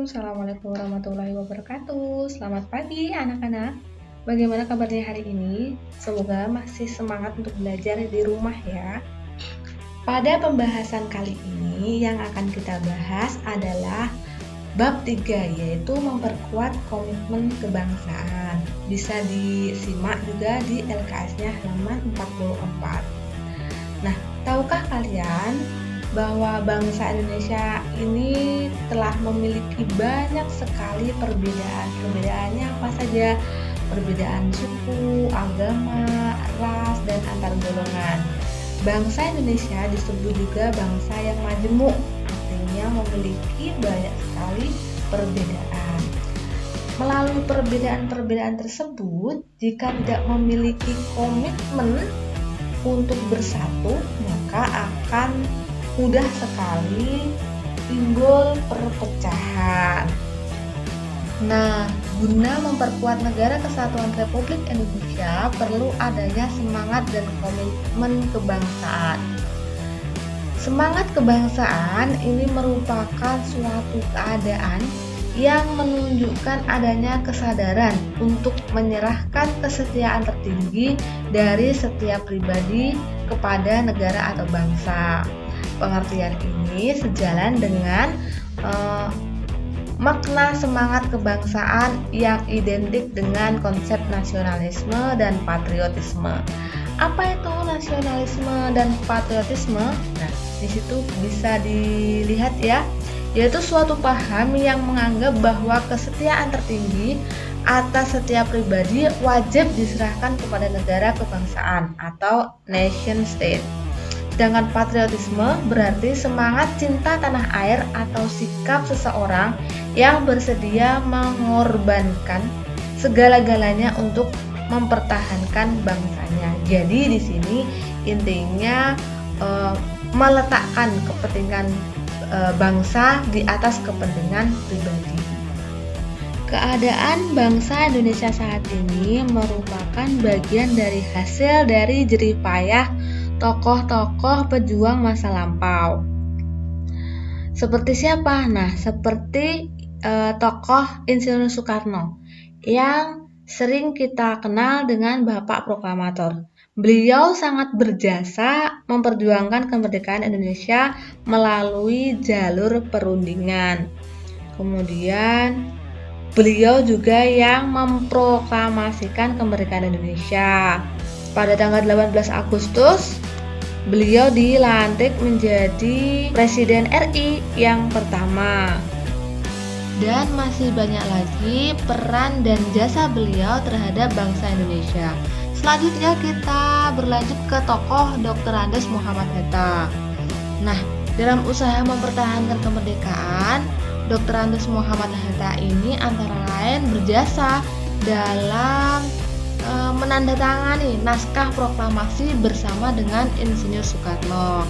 Assalamualaikum warahmatullahi wabarakatuh. Selamat pagi anak-anak. Bagaimana kabarnya hari ini? Semoga masih semangat untuk belajar di rumah ya. Pada pembahasan kali ini yang akan kita bahas adalah bab 3, yaitu memperkuat komitmen kebangsaan. Bisa disimak juga di LKS-nya halaman 44. Nah, tahukah kalian bahwa bangsa Indonesia ini telah memiliki banyak sekali perbedaan. Perbedaannya apa saja? Perbedaan suku, agama, ras, dan antar golongan. Bangsa Indonesia disebut juga bangsa yang majemuk, artinya memiliki banyak sekali perbedaan. Melalui perbedaan-perbedaan tersebut, jika tidak memiliki komitmen untuk bersatu, maka akan mudah sekali timbul perpecahan. Nah, guna memperkuat negara kesatuan Republik Indonesia perlu adanya semangat dan komitmen kebangsaan. Semangat kebangsaan ini merupakan suatu keadaan yang menunjukkan adanya kesadaran untuk menyerahkan kesetiaan tertinggi dari setiap pribadi kepada negara atau bangsa. Pengertian ini sejalan dengan makna semangat kebangsaan yang identik dengan konsep nasionalisme dan patriotisme. Apa itu nasionalisme dan patriotisme? Nah, di situ bisa dilihat ya, yaitu suatu paham yang menganggap bahwa kesetiaan tertinggi atas setiap pribadi wajib diserahkan kepada negara kebangsaan atau nation state. Sedangkan patriotisme berarti semangat cinta tanah air atau sikap seseorang yang bersedia mengorbankan segala-galanya untuk mempertahankan bangsanya. Jadi di sini intinya meletakkan kepentingan bangsa di atas kepentingan pribadi. Keadaan bangsa Indonesia saat ini merupakan bagian dari hasil dari jerih payah tokoh-tokoh pejuang masa lampau. Seperti siapa? Nah, seperti tokoh Insinyur Soekarno yang sering kita kenal dengan Bapak Proklamator. Beliau sangat berjasa memperjuangkan kemerdekaan Indonesia melalui jalur perundingan. Kemudian beliau juga yang memproklamasikan kemerdekaan Indonesia. Pada tanggal 18 Agustus, beliau dilantik menjadi Presiden RI yang pertama. Dan masih banyak lagi peran dan jasa beliau terhadap bangsa Indonesia. Selanjutnya kita berlanjut ke tokoh Dr. Andes Muhammad Hatta. Nah, dalam usaha mempertahankan kemerdekaan, Dr. Andes Muhammad Hatta ini antara lain berjasa dalam menandatangani naskah proklamasi bersama dengan Insinyur Soekarno.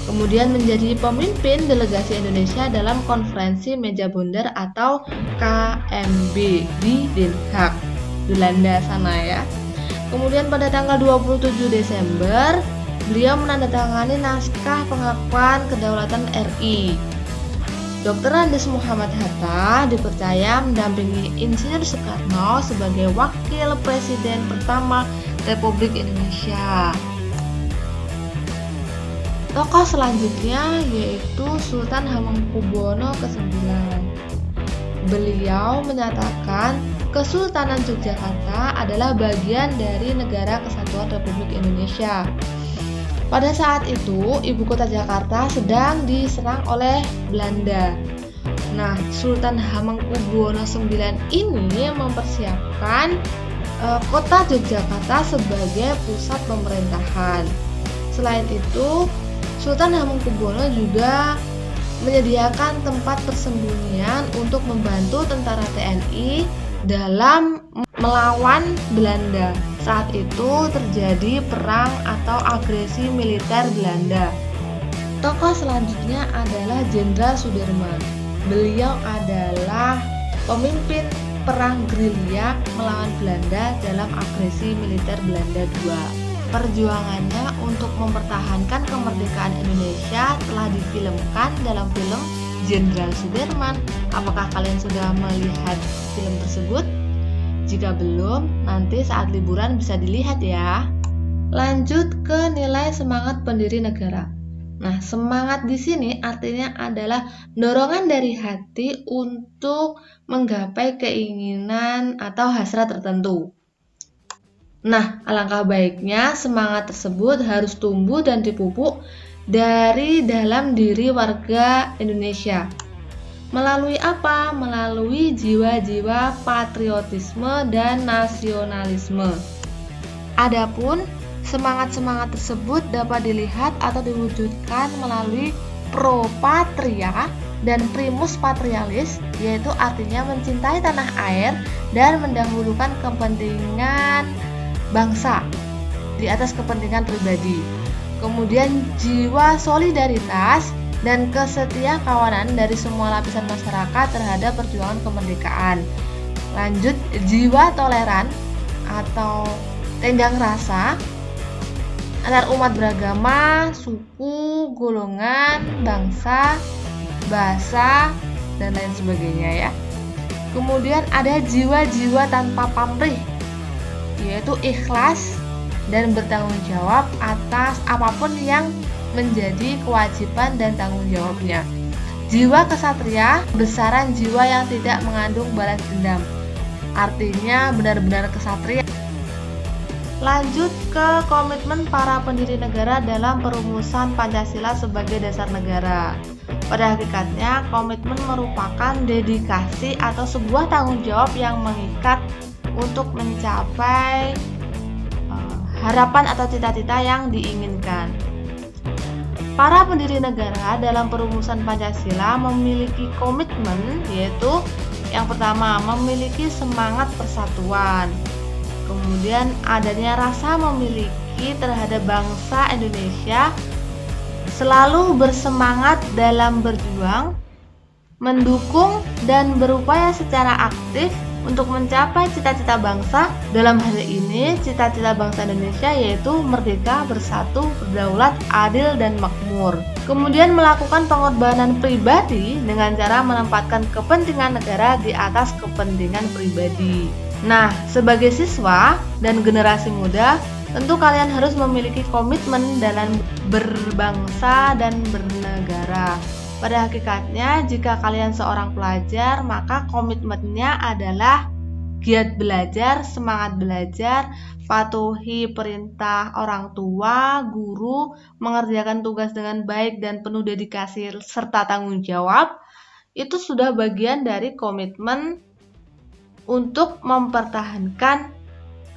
Kemudian menjadi pemimpin delegasi Indonesia dalam konferensi meja bundar atau KMB di Den Haag, Belanda sana ya. Kemudian pada tanggal 27 Desember, beliau menandatangani naskah pengakuan kedaulatan RI. Dr. Andes Muhammad Hatta dipercaya mendampingi Insinyur Soekarno sebagai wakil presiden pertama Republik Indonesia. Tokoh selanjutnya yaitu Sultan Hamengkubuwono ke-9. Beliau menyatakan Kesultanan Yogyakarta adalah bagian dari Negara Kesatuan Republik Indonesia. Pada saat itu, ibu kota Jakarta sedang diserang oleh Belanda. Nah, Sultan Hamengkubuwono IX ini mempersiapkan kota Yogyakarta sebagai pusat pemerintahan. Selain itu, Sultan Hamengkubuwono juga menyediakan tempat persembunyian untuk membantu tentara TNI dalam melawan Belanda. Saat itu terjadi perang atau agresi militer Belanda. Tokoh selanjutnya adalah Jenderal Sudirman. Beliau adalah pemimpin perang gerilya melawan Belanda dalam agresi militer Belanda II. Perjuangannya untuk mempertahankan kemerdekaan Indonesia telah difilmkan dalam film Jenderal Sudirman. Apakah kalian sudah melihat film tersebut? Jika belum, nanti saat liburan bisa dilihat ya. Lanjut ke nilai semangat pendiri negara. Nah, semangat di sini artinya adalah dorongan dari hati untuk menggapai keinginan atau hasrat tertentu. Nah, alangkah baiknya semangat tersebut harus tumbuh dan dipupuk dari dalam diri warga Indonesia. Melalui apa? Melalui jiwa-jiwa patriotisme dan nasionalisme. Adapun semangat-semangat tersebut dapat dilihat atau diwujudkan melalui pro patria dan primus patrialis, yaitu artinya mencintai tanah air dan mendahulukan kepentingan bangsa di atas kepentingan pribadi. Kemudian jiwa solidaritas dan kesetia kawanan dari semua lapisan masyarakat terhadap perjuangan kemerdekaan. Lanjut, jiwa toleran atau tenggang rasa antar umat beragama, suku, golongan, bangsa, bahasa, dan lain sebagainya ya. Kemudian ada jiwa-jiwa tanpa pamrih, yaitu ikhlas dan bertanggung jawab atas apapun yang menjadi kewajiban dan tanggung jawabnya. Jiwa kesatria, besaran jiwa yang tidak mengandung balas dendam. Artinya benar-benar kesatria. Lanjut ke komitmen para pendiri negara dalam perumusan Pancasila sebagai dasar negara. Pada hakikatnya, komitmen merupakan dedikasi atau sebuah tanggung jawab yang mengikat untuk mencapai harapan atau cita-cita yang diinginkan. Para pendiri negara dalam perumusan Pancasila memiliki komitmen, yaitu yang pertama, memiliki semangat persatuan. Kemudian adanya rasa memiliki terhadap bangsa Indonesia, selalu bersemangat dalam berjuang, mendukung dan berupaya secara aktif untuk mencapai cita-cita bangsa. Dalam hal ini, cita-cita bangsa Indonesia yaitu merdeka, bersatu, berdaulat, adil, dan makmur. Kemudian melakukan pengorbanan pribadi dengan cara menempatkan kepentingan negara di atas kepentingan pribadi. Nah, sebagai siswa dan generasi muda, tentu kalian harus memiliki komitmen dalam berbangsa dan bernegara. Pada hakikatnya, jika kalian seorang pelajar, maka komitmennya adalah giat belajar, semangat belajar, patuhi perintah orang tua, guru, mengerjakan tugas dengan baik dan penuh dedikasi serta tanggung jawab. Itu sudah bagian dari komitmen untuk mempertahankan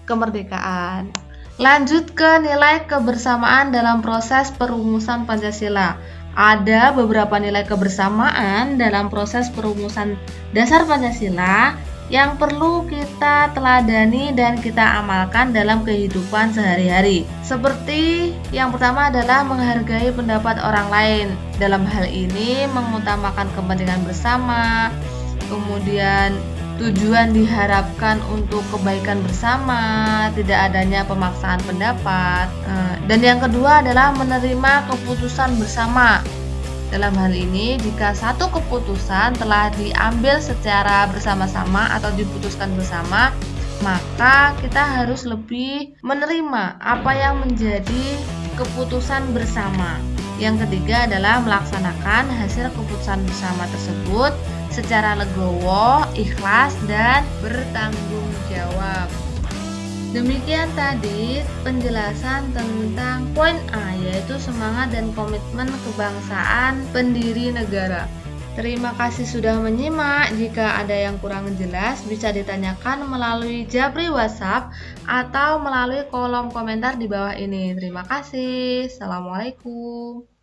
kemerdekaan. Lanjut ke nilai kebersamaan dalam proses perumusan Pancasila. Ada beberapa nilai kebersamaan dalam proses perumusan dasar Pancasila yang perlu kita teladani dan kita amalkan dalam kehidupan sehari-hari. Seperti yang pertama adalah menghargai pendapat orang lain. Dalam hal ini mengutamakan kepentingan bersama, kemudian tujuan diharapkan untuk kebaikan bersama, tidak adanya pemaksaan pendapat. Dan yang kedua adalah menerima keputusan bersama. Dalam hal ini, jika satu keputusan telah diambil secara bersama-sama atau diputuskan bersama, maka kita harus lebih menerima apa yang menjadi keputusan bersama. Yang ketiga adalah melaksanakan hasil keputusan bersama tersebut secara legowo, ikhlas, dan bertanggung jawab. Demikian tadi penjelasan tentang poin A, yaitu semangat dan komitmen kebangsaan pendiri negara. Terima kasih sudah menyimak. Jika ada yang kurang jelas, bisa ditanyakan melalui Japri WhatsApp atau melalui kolom komentar di bawah ini. Terima kasih. Assalamualaikum.